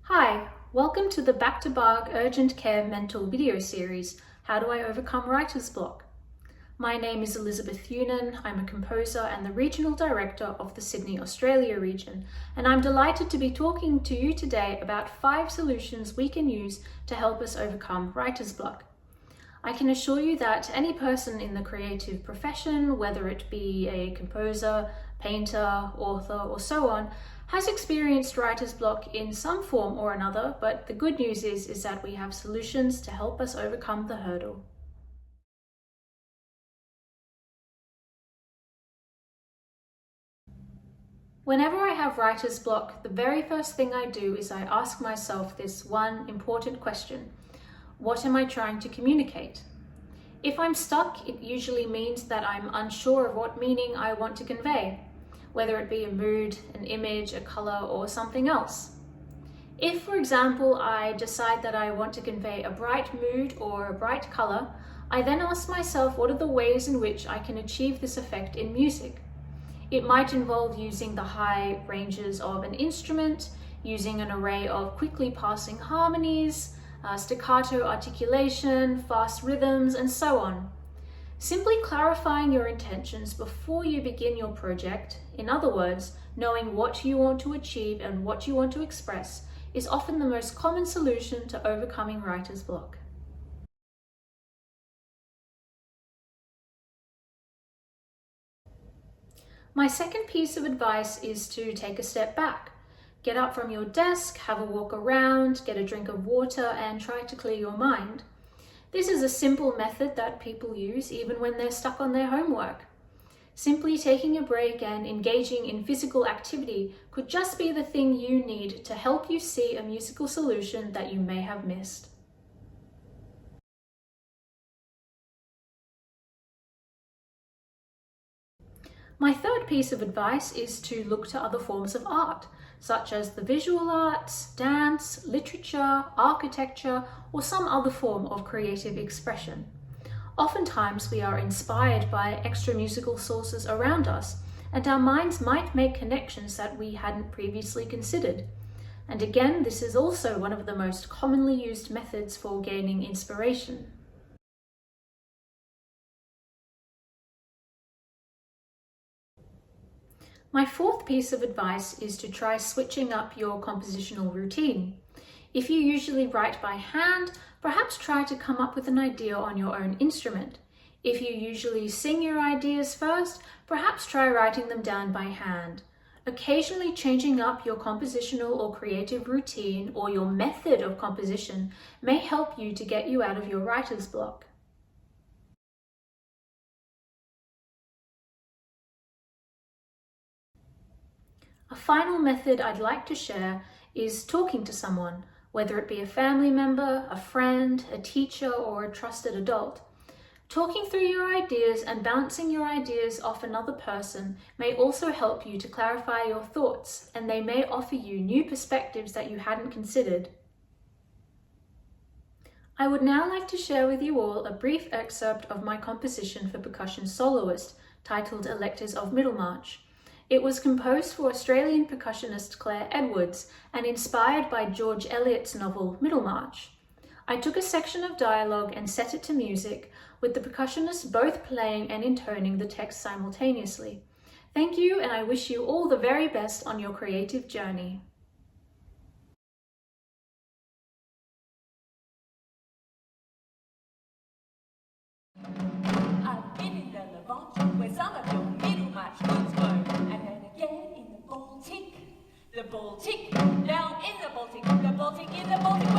Hi, welcome to the Back to Barg Urgent Care Mental video series, How Do I Overcome Writer's Block? My name is Elizabeth Younan. I'm a composer and the Regional Director of the Sydney, Australia region, and I'm delighted to be talking to you today about 5 solutions we can use to help us overcome writer's block. I can assure you that any person in the creative profession, whether it be a composer, painter, author, or so on, has experienced writer's block in some form or another, but the good news is that we have solutions to help us overcome the hurdle. Whenever I have writer's block, the very first thing I do is I ask myself this one important question. What am I trying to communicate? If I'm stuck, it usually means that I'm unsure of what meaning I want to convey, whether it be a mood, an image, a color, or something else. If, for example, I decide that I want to convey a bright mood or a bright color, I then ask myself what are the ways in which I can achieve this effect in music. It might involve using the high ranges of an instrument, using an array of quickly passing harmonies, staccato articulation, fast rhythms, and so on. Simply clarifying your intentions before you begin your project, in other words, knowing what you want to achieve and what you want to express, is often the most common solution to overcoming writer's block. My second piece of advice is to take a step back. Get up from your desk, have a walk around, get a drink of water, and try to clear your mind. This is a simple method that people use even when they're stuck on their homework. Simply taking a break and engaging in physical activity could just be the thing you need to help you see a musical solution that you may have missed. My third piece of advice is to look to other forms of art, such as the visual arts, dance, literature, architecture, or some other form of creative expression. Oftentimes we are inspired by extra musical sources around us, and our minds might make connections that we hadn't previously considered. And again, this is also one of the most commonly used methods for gaining inspiration. My fourth piece of advice is to try switching up your compositional routine. If you usually write by hand, perhaps try to come up with an idea on your own instrument. If you usually sing your ideas first, perhaps try writing them down by hand. Occasionally changing up your compositional or creative routine or your method of composition may help you to get you out of your writer's block. A final method I'd like to share is talking to someone, whether it be a family member, a friend, a teacher, or a trusted adult. Talking through your ideas and bouncing your ideas off another person may also help you to clarify your thoughts, and they may offer you new perspectives that you hadn't considered. I would now like to share with you all a brief excerpt of my composition for percussion soloist, titled Electors of Middlemarch. It was composed for Australian percussionist Claire Edwards and inspired by George Eliot's novel Middlemarch. I took a section of dialogue and set it to music, with the percussionists both playing and intoning the text simultaneously. Thank you, and I wish you all the very best on your creative journey. I've been in the Levant, where some of your Middlemarch goods go, and then again in the Baltic, down in the Baltic in the Baltic.